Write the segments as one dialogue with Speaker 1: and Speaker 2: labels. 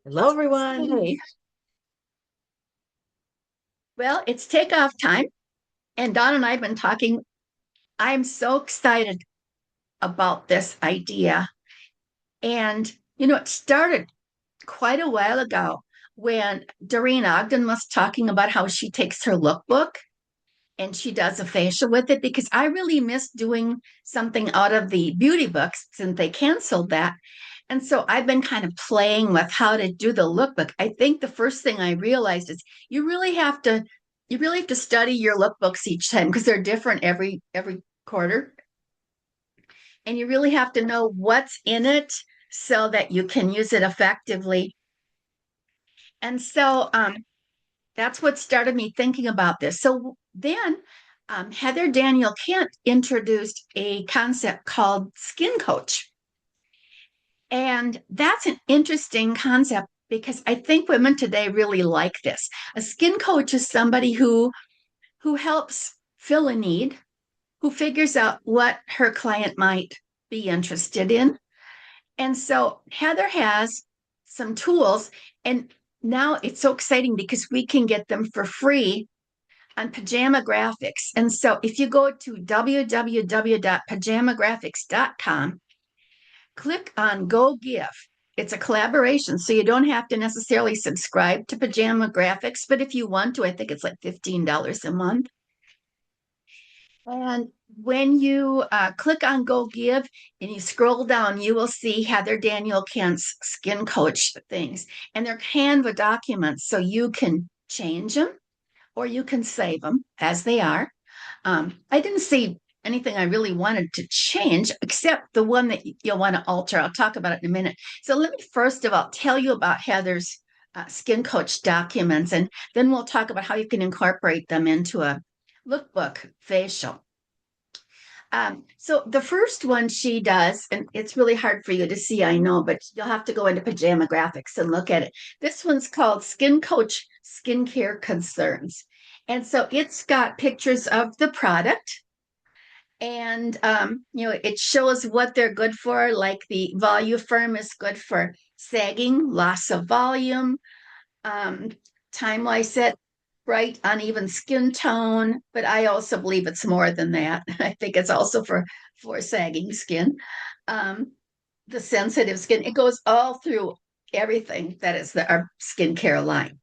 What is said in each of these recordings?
Speaker 1: Hello, everyone.
Speaker 2: Hey, well, it's takeoff time, and Don and I have been talking. I'm so excited about this idea. And, it started quite a while ago when Doreen Ogden was talking about how she takes her lookbook and she does a facial with it because I really miss doing something out of the beauty books since they canceled that. And so I've been kind of playing with how to do the lookbook. I think the first thing I realized is you really have to you really have to study your lookbooks each time because they're different every quarter. And you really have to know what's in it so that you can use it effectively. And so that's what started me thinking about this. So then Heather Daniel Kent introduced a concept called skin coach. And that's an interesting concept because I think women today really like this. A skin coach is somebody who helps fill a need, who figures out what her client might be interested in. And so Heather has some tools, and now it's so exciting because we can get them for free on Pajama Graphics. And so if you go to www.pajamagraphics.com, click on Go Give. It's a collaboration, so you don't have to necessarily subscribe to Pajama Graphics, but if you want to, I think it's like $15 a month. And when you click on Go Give and you scroll down, you will see Heather Daniel Kent's Skin Coach things. And they're Canva documents, so you can change them or you can save them as they are. I didn't see anything I really wanted to change except the one that you'll want to alter. I'll talk about it in a minute. So let me first of all tell you about Heather's Skin Coach documents, and then we'll talk about how you can incorporate them into a lookbook facial. So the first one she does, and it's really hard for you to see, I know, but you'll have to go into Pajama Graphics and look at it. This one's called Skin Coach Skincare Concerns. And so it's got pictures of the product and it shows what they're good for, like the Voluform is good for sagging, loss of volume, um, time lyset, bright, uneven skin tone, but I also believe it's more than that. I think it's also for sagging skin. Um, the sensitive skin, it goes all through everything that is our skincare line.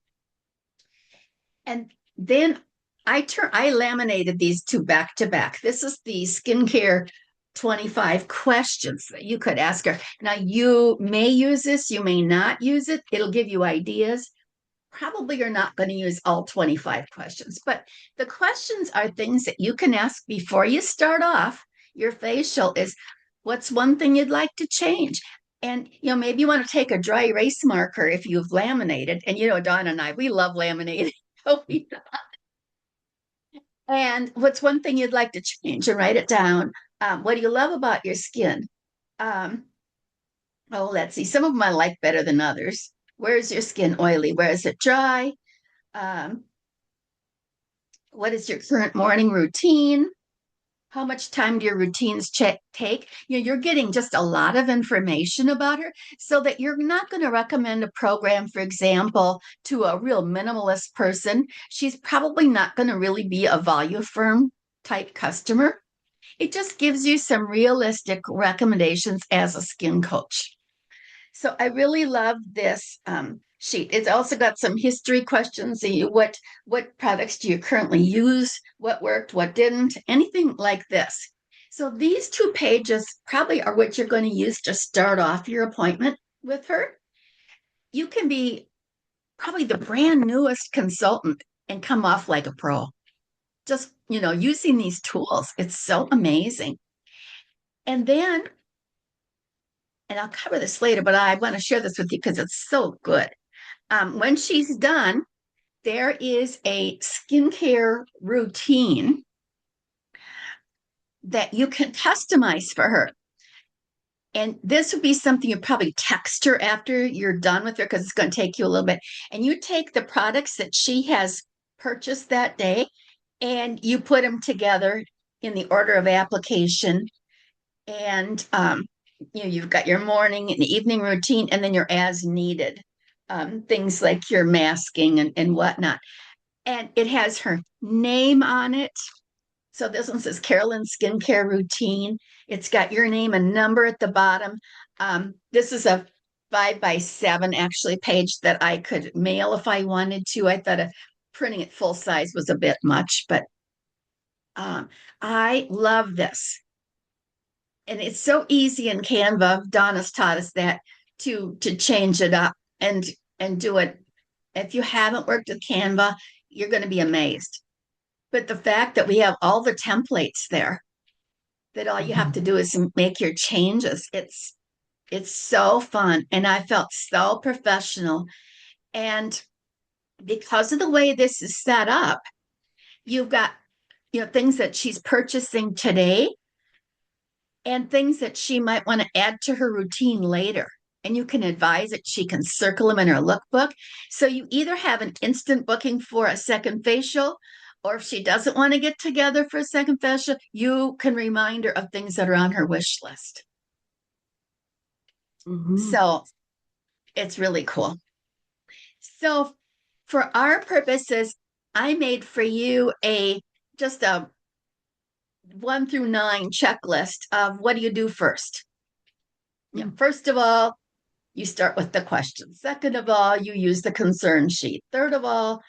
Speaker 2: And then I laminated these two back to back. This is the skincare 25 questions that you could ask her. Now you may use this, you may not use it. It'll give you ideas. Probably you're not going to use all 25 questions, but the questions are things that you can ask before you start off your facial is what's one thing you'd like to change? And maybe you want to take a dry erase marker if you've laminated. And Dawn and I, we love laminating. And what's one thing you'd like to change and write it down? What do you love about your skin? Um, oh, let's see. Some of them I like better than others. Where is your skin oily? Where is it dry? Um, what is your current morning routine? How much time do your routines take? You're getting just a lot of information about her so that you're not going to recommend a program, for example, to a real minimalist person. She's probably not going to really be a value firm type customer. It just gives you some realistic recommendations as a skin coach. So I really love this sheet. It's also got some history questions. What products do you currently use? What worked? What didn't? Anything like this. So these 2 pages probably are what you're going to use to start off your appointment with her. You can be probably the brand newest consultant and come off like a pro. Just, using these tools. It's so amazing. And then, and I'll cover this later, but I want to share this with you because it's so good. When she's done, there is a skincare routine that you can customize for her. And this would be something you probably text her after you're done with her because it's going to take you a little bit. And you take the products that she has purchased that day and you put them together in the order of application. And you've got your morning and evening routine, and then your as needed things like your masking and whatnot. And it has her name on it. So this one says Carolyn Skincare Routine. It's got your name and number at the bottom. This is a 5x7 actually page that I could mail if I wanted to. I thought printing it full size was a bit much, but I love this. And it's so easy in Canva. Donna's taught us that to change it up and do it. If you haven't worked with Canva, you're going to be amazed. But the fact that we have all the templates there, that all you have to do is make your changes, it's so fun. And I felt so professional. And because of the way this is set up, you've got things that she's purchasing today and things that she might want to add to her routine later. And you can advise it. She can circle them in her lookbook. So you either have an instant booking for a second facial, or if she doesn't want to get together for a second facial, you can remind her of things that are on her wish list. Mm-hmm. So it's really cool. So for our purposes, I made for you just a 1 through 9 checklist of what do you do first. First of all, you start with the question. Second of all, you use the concern sheet. Third of all,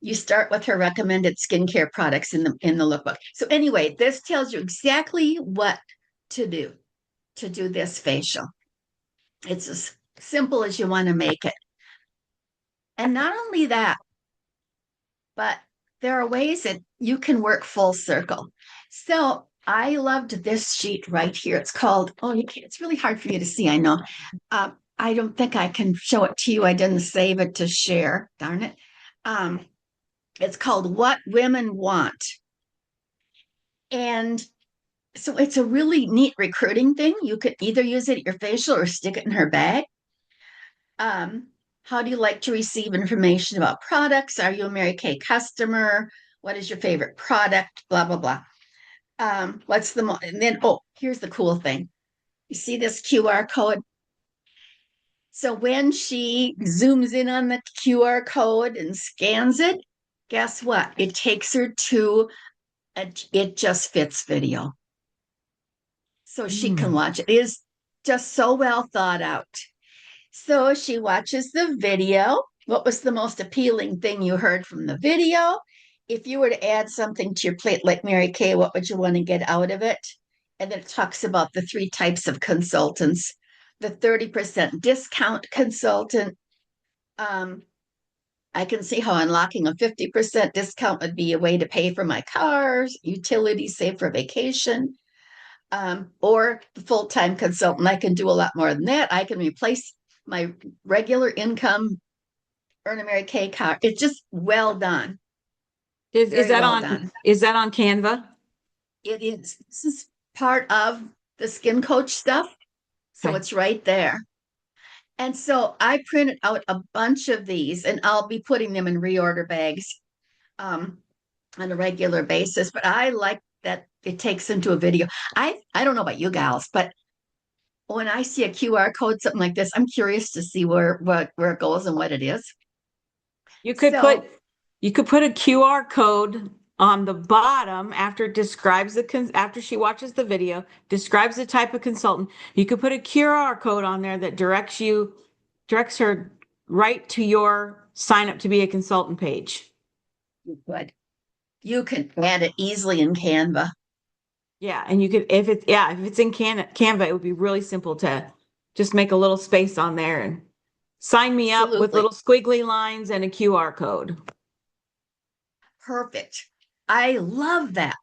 Speaker 2: you start with her recommended skincare products in the lookbook. So anyway, this tells you exactly what to do this facial. It's as simple as you want to make it. And not only that, but there are ways that you can work full circle. So I loved this sheet right here. It's called, it's really hard for you to see, I know. I don't think I can show it to you. I didn't save it to share, darn it. It's called What Women Want. And so it's a really neat recruiting thing. You could either use it at your facial or stick it in her bag. How do you like to receive information about products? Are you a Mary Kay customer? What is your favorite product? Blah, blah, blah. And then, here's the cool thing. You see this QR code? So when she zooms in on the QR code and scans it, guess what? It takes her to It Just Fits video. So she can watch it. It is just so well thought out. So she watches the video. What was the most appealing thing you heard from the video? If you were to add something to your plate like Mary Kay, what would you want to get out of it? And then it talks about the 3 types of consultants. The 30% discount consultant. I can see how unlocking a 50% discount would be a way to pay for my cars, utilities, save for vacation. Or the full-time consultant, I can do a lot more than that. I can replace my regular income, earn a Mary Kay card. It's just well done.
Speaker 1: Is that on Canva?
Speaker 2: It is. This is part of the Skin Coach stuff. So okay. It's right there. And so I printed out a bunch of these, and I'll be putting them in reorder bags on a regular basis. But I like that it takes into a video. I don't know about you gals, but when I see a QR code, something like this, I'm curious to see where it goes and what it is.
Speaker 1: You could put a QR code on the bottom after it describes after she watches the video, describes the type of consultant. You could put a QR code on there that directs her right to your sign up to be a consultant page.
Speaker 2: You can add it easily in Canva.
Speaker 1: Yeah, and you could if it's in Canva, it would be really simple to just make a little space on there and sign me up with little squiggly lines and a QR code.
Speaker 2: Perfect. I love that.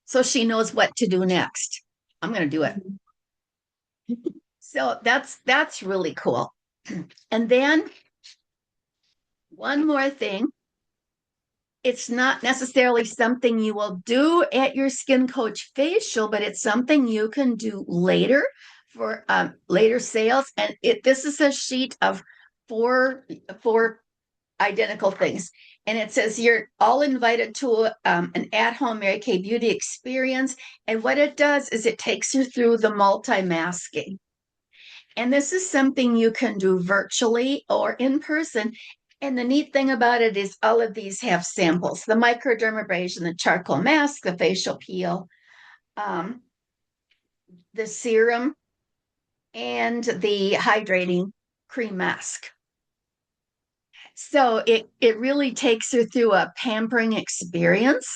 Speaker 2: So she knows what to do next. I'm going to do it. So that's really cool. And then one more thing. It's not necessarily something you will do at your Skin Coach facial, but it's something you can do later for later sales. And this is a sheet of four identical things. And it says you're all invited to an at-home Mary Kay beauty experience. And what it does is it takes you through the multi-masking. And this is something you can do virtually or in person. And the neat thing about it is all of these have samples, the microdermabrasion, the charcoal mask, the facial peel, um, the serum, and the hydrating cream mask. So it really takes her through a pampering experience.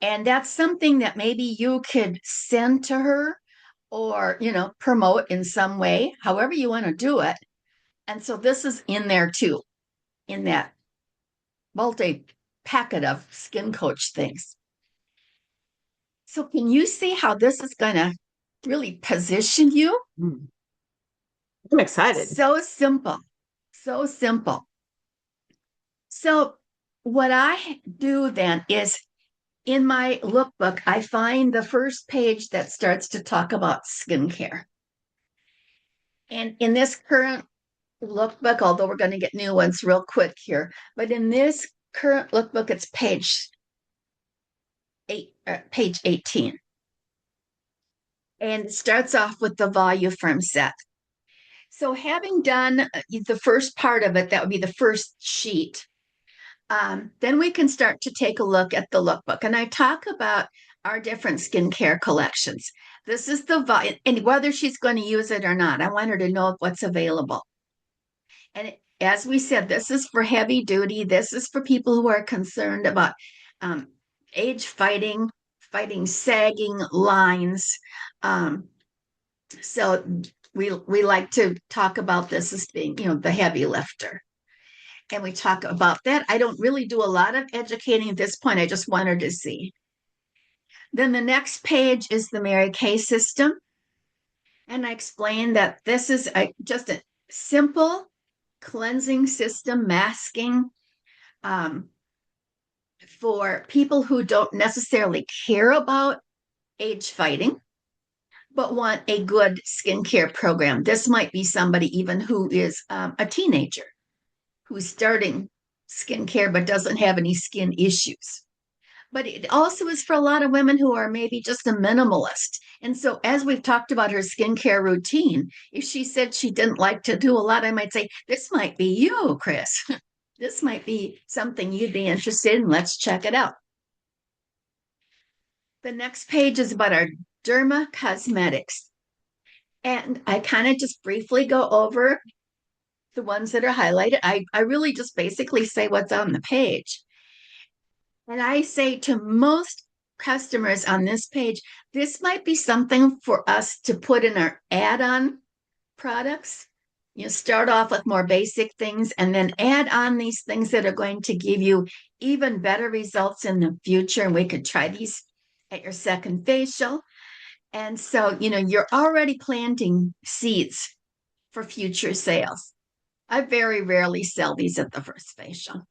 Speaker 2: And that's something that maybe you could send to her or, promote in some way, however you want to do it. And so this is in there too, in that multi packet of skin coach things. So can you see how this is going to really position you?
Speaker 1: I'm excited.
Speaker 2: So simple. So simple. So what I do then is in my lookbook, I find the first page that starts to talk about skincare. And in this current lookbook, although we're going to get new ones real quick here, but in this current lookbook, it's page 18. And it starts off with the Voluform set. So having done the first part of it, that would be the first sheet, then we can start to take a look at the lookbook. And I talk about our different skincare collections. This is and whether she's going to use it or not, I want her to know what's available. And as we said, this is for heavy duty. This is for people who are concerned about age fighting sagging lines. So we like to talk about this as being, the heavy lifter. And we talk about that. I don't really do a lot of educating at this point. I just want her to see. Then the next page is the Mary Kay system. And I explain that this is just a simple cleansing system, masking, for people who don't necessarily care about age fighting, but want a good skincare program. This might be somebody even who is a teenager who's starting skincare but doesn't have any skin issues. But it also is for a lot of women who are maybe just a minimalist. And so, as we've talked about her skincare routine, if she said she didn't like to do a lot, I might say, this might be you, Chris. This might be something you'd be interested in. Let's check it out. The next page is about our Derma Cosmetics. And I kind of just briefly go over the ones that are highlighted. I really just basically say what's on the page. And I say to most customers on this page, this might be something for us to put in our add-on products. Start off with more basic things and then add on these things that are going to give you even better results in the future. And we could try these at your second facial. And so, you're already planting seeds for future sales. I very rarely sell these at the first facial.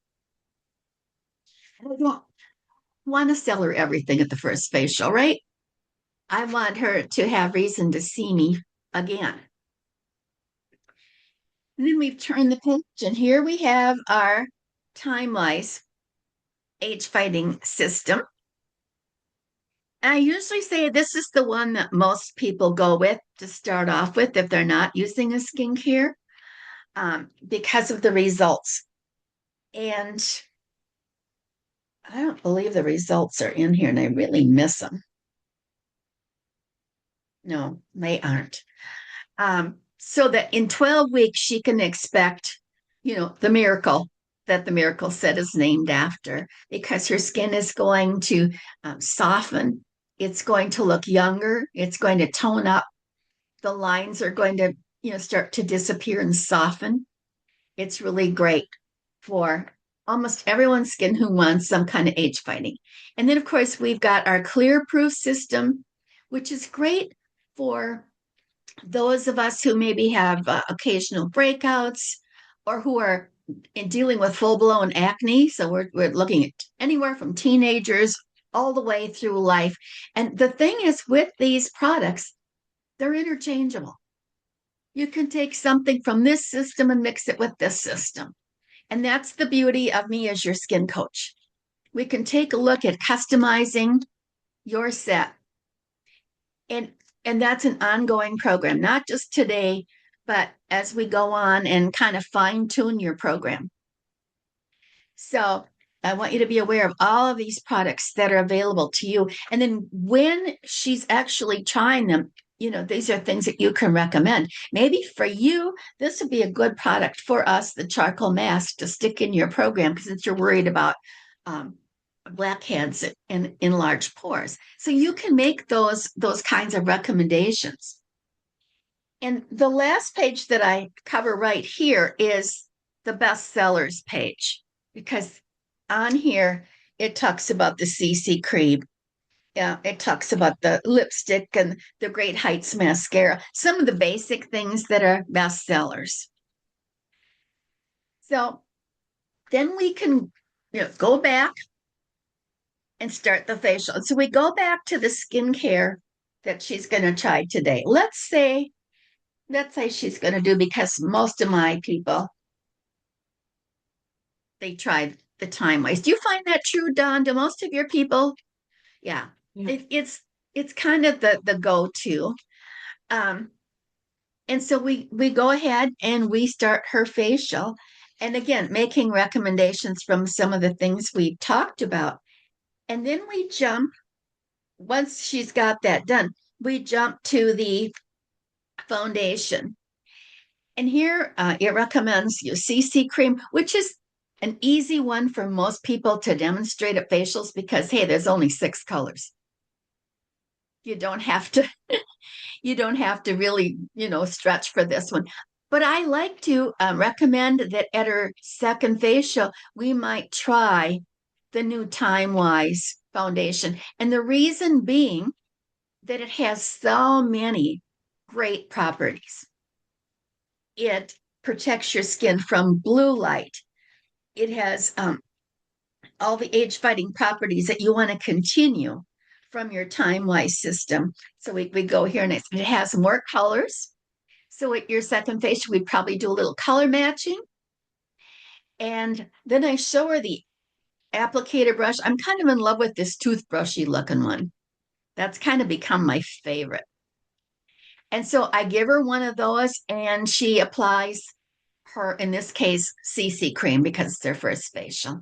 Speaker 2: I don't want to sell her everything at the first facial, right? I want her to have reason to see me again. And then we've turned the page, and here we have our Time-Wise age fighting system. And I usually say this is the one that most people go with to start off with if they're not using a skincare, because of the results. And I don't believe the results are in here, and I really miss them. No, they aren't. So that in 12 weeks, she can expect, the miracle that the miracle set is named after, because her skin is going to soften. It's going to look younger. It's going to tone up. The lines are going to, start to disappear and soften. It's really great for almost everyone's skin who wants some kind of age fighting. And then, of course, we've got our clear proof system, which is great for those of us who maybe have occasional breakouts or who are dealing with full-blown acne. So we're looking at anywhere from teenagers all the way through life. And the thing is, with these products, they're interchangeable. You can take something from this system and mix it with this system. And that's the beauty of me as your skin coach. We can take a look at customizing your set. And that's an ongoing program, not just today, but as we go on and kind of fine tune your program. So I want you to be aware of all of these products that are available to you. And then when she's actually trying them, these are things that you can recommend. Maybe for you, this would be a good product for us, the charcoal mask, to stick in your program because you're worried about um, blackheads and enlarged pores. So you can make those kinds of recommendations. And the last page that I cover right here is the bestsellers page, because on here it talks about the CC cream. Yeah, it talks about the lipstick and the Great Heights mascara, some of the basic things that are bestsellers. So then we can go back and start the facial. So we go back to the skincare that she's going to try today. Let's say she's going to do, because most of my people, they tried the time waste. Do you find that true, Don? Do most of your people? Yeah,
Speaker 1: Yeah.
Speaker 2: it's kind of the go-to. Um, and so we go ahead and we start her facial. And again, making recommendations from some of the things we talked about. And then we jump, once she's got that done, we jump to the foundation. And here it recommends you CC cream, which is an easy one for most people to demonstrate at facials because, hey, there's only 6 colors. You don't have to you don't have to really, stretch for this one. But I like to recommend that at her second facial, we might try the new Time Wise foundation. And the reason being that it has so many great properties. It protects your skin from blue light. It has all the age fighting properties that you want to continue from your Time Wise system. So we go here and it has more colors. So at your second facial, we'd probably do a little color matching. And then I show her the applicator brush. I'm kind of in love with this toothbrushy looking one. That's kind of become my favorite. And so I give her one of those and she applies her, in this case, CC cream because it's their first facial.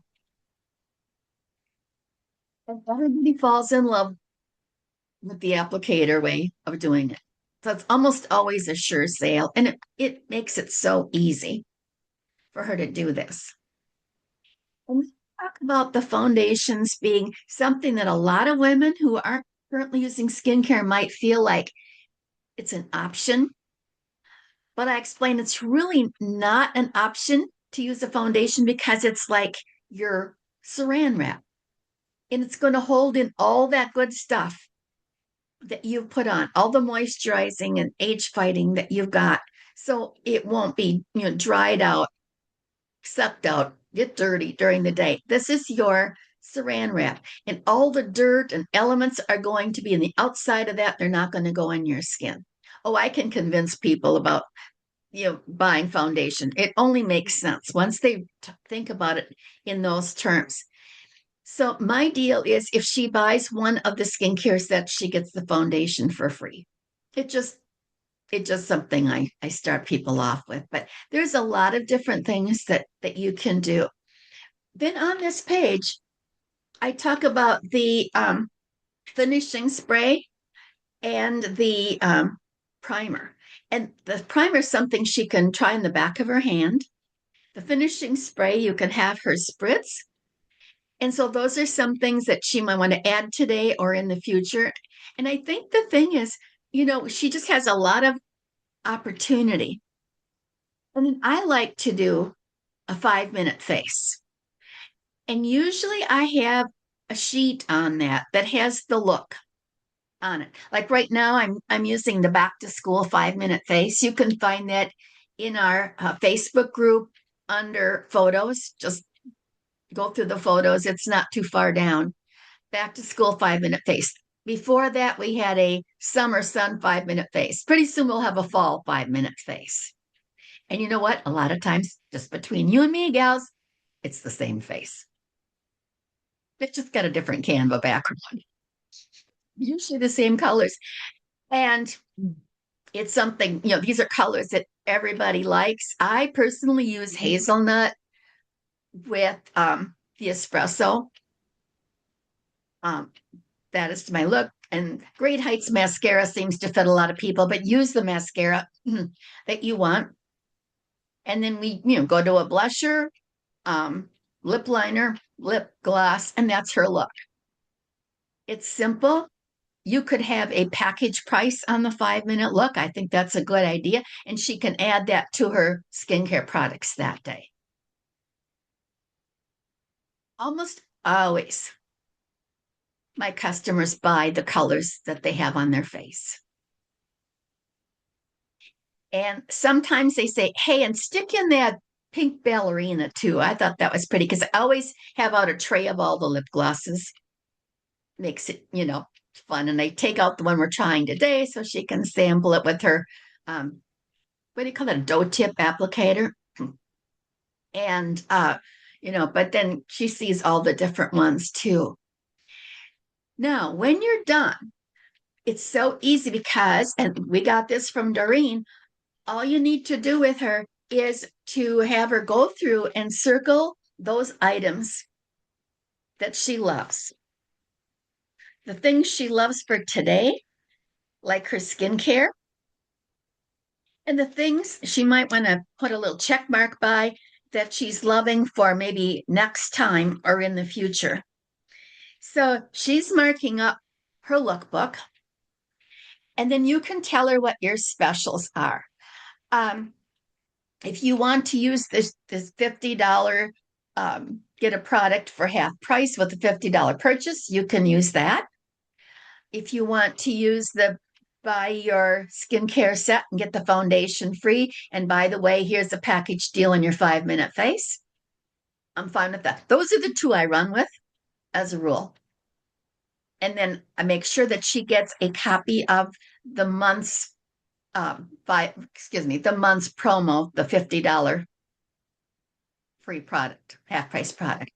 Speaker 2: And everybody falls in love with the applicator way of doing it. So it's almost always a sure sale. And it makes it so easy for her to do this. And we talk about the foundations being something that a lot of women who aren't currently using skincare might feel like it's an option. But I explain it's really not an option to use a foundation because it's like your saran wrap and it's going to hold in all that good stuff that you've put on, all the moisturizing and age fighting that you've got. So it won't be, dried out, sucked out, get dirty during the day. This is your saran wrap, and all the dirt and elements are going to be in the outside of that. They're not going to go on your skin. Oh, I can convince people about buying foundation. It only makes sense once they think about it in those terms. So my deal is if she buys one of the skincare sets, she gets the foundation for free. It just it's just something I start people off with. But there's a lot of different things that you can do. Then on this page, I talk about the finishing spray and the primer. And the primer is something she can try in the back of her hand. The finishing spray, you can have her spritz. And so those are some things that she might want to add today or in the future. And I think the thing is, she just has a lot of opportunity. And I like to do a 5-minute face. And usually I have a sheet on that has the look on it. Like right now, I'm using the back to school 5-minute face. You can find that in our Facebook group under photos. Just go through the photos. It's not too far down. Back to school 5-minute face. Before that, we had a summer sun 5-minute face. Pretty soon we'll have a fall 5-minute face. And you know what? A lot of times, just between you and me, gals, it's the same face. It's just got a different Canva background. Usually the same colors. And it's something, these are colors that everybody likes. I personally use hazelnut with the espresso. Um, that is my look. And Great Heights mascara seems to fit a lot of people, but use the mascara that you want. And then we, go to a blusher, um, lip liner, lip gloss, and that's her look. It's simple. You could have a package price on the 5 minute look. I think that's a good idea. And she can add that to her skincare products that day. Almost always, my customers buy the colors that they have on their face. And sometimes they say, hey, and stick in that pink ballerina too. I thought that was pretty because I always have out a tray of all the lip glosses. Makes it, fun. And I take out the one we're trying today so she can sample it with her, what do you call it, a dough tip applicator. And, but then she sees all the different ones too. Now, when you're done, it's so easy because, and we got this from Doreen, all you need to do with her is to have her go through and circle those items that she loves. The things she loves for today, like her skincare, and the things she might want to put a little check mark by that she's loving for maybe next time or in the future. So she's marking up her lookbook, and then you can tell her what your specials are. If you want to use this $50, get a product for half price with a $50 purchase, you can use that. If you want to use the buy your skincare set and get the foundation free, and by the way, here's a package deal in your 5 minute face, I'm fine with that. Those are the two I run with as a rule. And then I make sure that she gets a copy of the month's the month's promo, the $50 free product, half price product,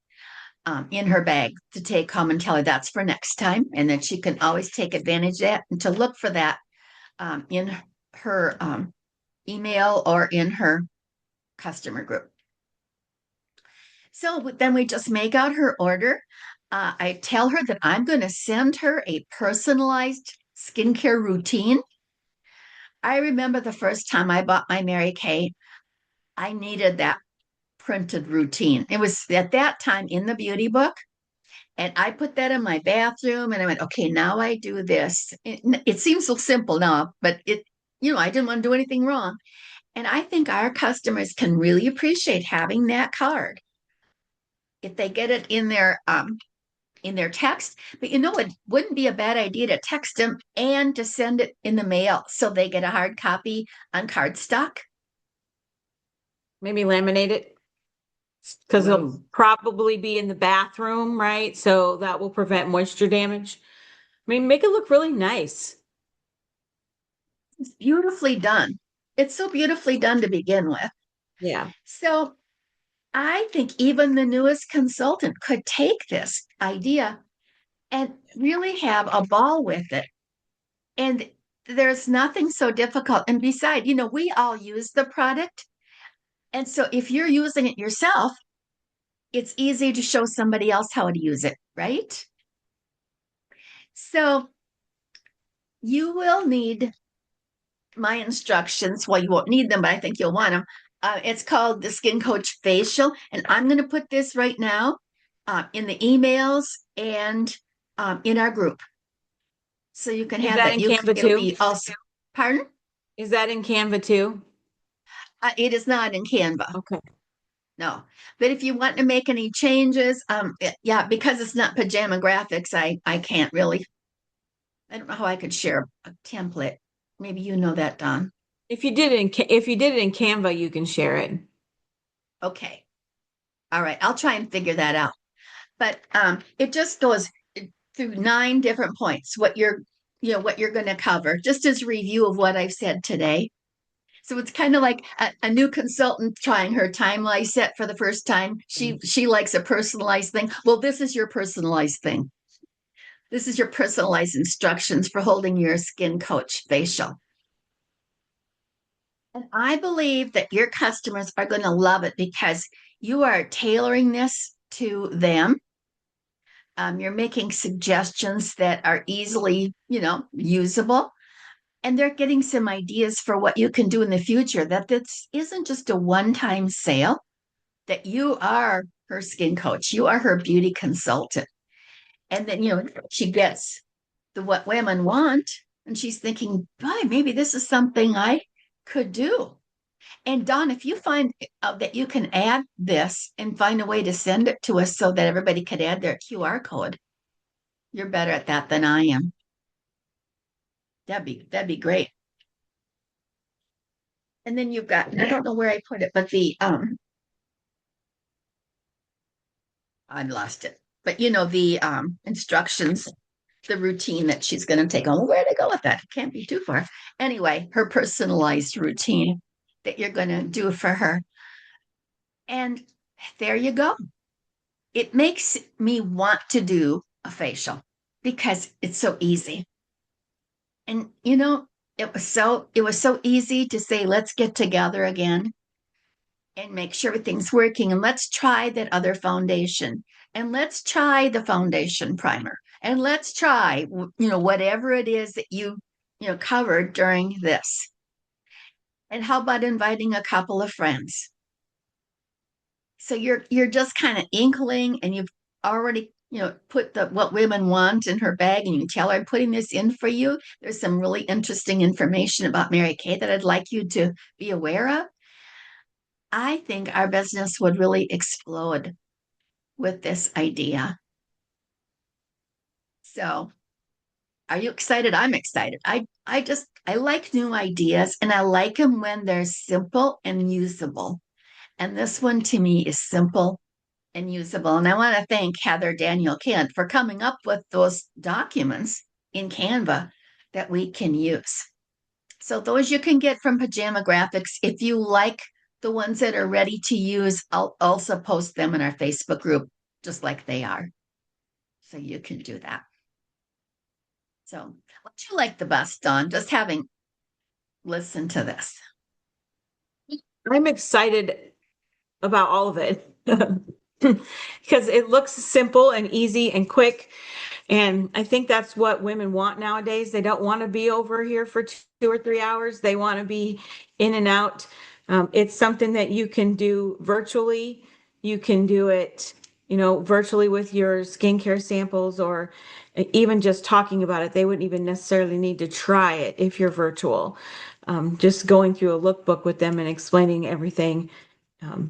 Speaker 2: in her bag to take home and tell her that's for next time. And then she can always take advantage of that and to look for that in her email or in her customer group. So then we just make out her order. I tell her that I'm going to send her a personalized skincare routine. I remember the first time I bought my Mary Kay, I needed that printed routine. It was at that time in the beauty book. And I put that in my bathroom and I went, okay, now I do this. It seems so simple now, but I didn't want to do anything wrong. And I think our customers can really appreciate having that card if they get it in their text. But it wouldn't be a bad idea to text them and to send it in the mail so they get a hard copy on cardstock.
Speaker 1: Maybe laminate it because it'll probably be in the bathroom, right? So that will prevent moisture damage. I mean, make it look really nice.
Speaker 2: It's beautifully done. It's so beautifully done to begin with.
Speaker 1: Yeah.
Speaker 2: So I think even the newest consultant could take this idea and really have a ball with it. And there's nothing so difficult. And besides, we all use the product. And so if you're using it yourself, it's easy to show somebody else how to use it, right? So you will need my instructions. Well, you won't need them, but I think you'll want them. It's called the Skin Coach Facial. And I'm going to put this right now in the emails and in our group. So you can
Speaker 1: Is
Speaker 2: have
Speaker 1: that
Speaker 2: that.
Speaker 1: in Canva
Speaker 2: It'll
Speaker 1: too?
Speaker 2: be also, pardon?
Speaker 1: Is that in Canva too?
Speaker 2: It is not in Canva.
Speaker 1: Okay.
Speaker 2: No. But if you want to make any changes, yeah, because it's not pajama graphics, I can't really. I don't know how I could share a template. Maybe you know that, Don.
Speaker 1: If you did it in Canva, you can share it.
Speaker 2: Okay. All right. I'll try and figure that out. But it just goes through 9 different points, what you're going to cover, just as a review of what I've said today. So it's kind of like a new consultant trying her timeline set for the first time. She likes a personalized thing. Well, this is your personalized thing. This is your personalized instructions for holding your Skin Coach facial. And I believe that your customers are going to love it because you are tailoring this to them. You're making suggestions that are easily, usable, and they're getting some ideas for what you can do in the future. That this isn't just a one-time sale, that you are her skin coach, you are her beauty consultant. And then, she gets the what women want, and she's thinking, boy, maybe this is something I could do. And Don, if you find that you can add this and find a way to send it to us so that everybody could add their QR code, you're better at that than I am. That'd be great. And then you've got, I don't know where I put it, but I lost it. But the instructions, the routine that she's going to take on. Well, where to go with that? It can't be too far. Anyway, her personalized routine that you're going to do for her. And there you go. It makes me want to do a facial because it's so easy. And it was so easy to say, let's get together again and make sure everything's working. And let's try that other foundation. And let's try the foundation primer. And let's try, whatever it is that covered during this. And how about inviting a couple of friends? So you're just kind of inkling, and you've already put the what women want in her bag, and you tell her, I'm putting this in for you. There's some really interesting information about Mary Kay that I'd like you to be aware of. I think our business would really explode with this idea. So are you excited? I'm excited. I like new ideas, and I like them when they're simple and usable. And this one to me is simple and usable. And I want to thank Heather Daniel Kent for coming up with those documents in Canva that we can use. So those you can get from Pajama Graphics. If you like the ones that are ready to use, I'll also post them in our Facebook group, just like they are. So you can do that. So what do you like the best, Dawn? Just having listened to this.
Speaker 1: I'm excited about all of it because it looks simple and easy and quick. And I think that's what women want nowadays. They don't want to be over here for 2 or 3 hours. They want to be in and out. It's something that you can do virtually. You can do it, virtually with your skincare samples, or even just talking about it. They wouldn't even necessarily need to try it if you're virtual. Just going through a lookbook with them and explaining everything,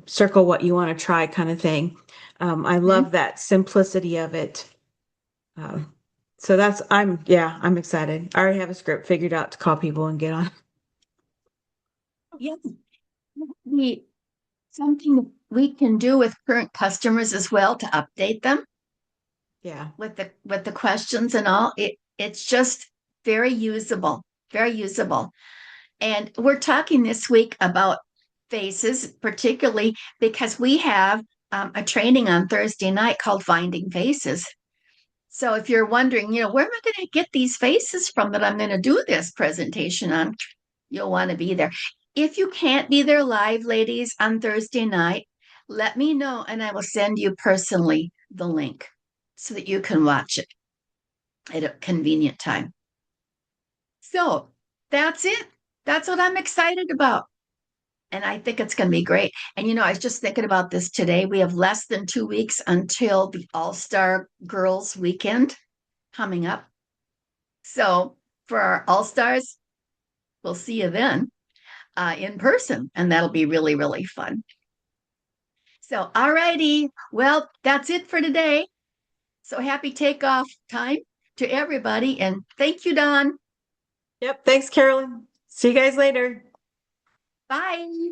Speaker 1: circle what you want to try kind of thing. I
Speaker 2: Mhm.
Speaker 1: love that simplicity of it. Uh, so I'm excited. I already have a script figured out to call people and get on.
Speaker 2: Yeah. The, something we can do with current customers as well to update them
Speaker 1: Yeah.
Speaker 2: with the questions and all. It's just very usable, very usable. And we're talking this week about faces, particularly because we have a training on Thursday night called Finding Faces. So if you're wondering, where am I going to get these faces from that I'm going to do this presentation on, you'll want to be there. If you can't be there live, ladies, on Thursday night, let me know and I will send you personally the link so that you can watch it at a convenient time. So that's it. That's what I'm excited about. And I think it's going to be great. And I was just thinking about this today. We have less than 2 weeks until the All Star Girls weekend coming up. So for our All Stars, we'll see you then in person, and that'll be really, really fun. So, all righty. Well, that's it for today. So happy takeoff time to everybody. And thank you, Don.
Speaker 1: Yep. Thanks, Carolyn. See you guys later.
Speaker 2: Bye.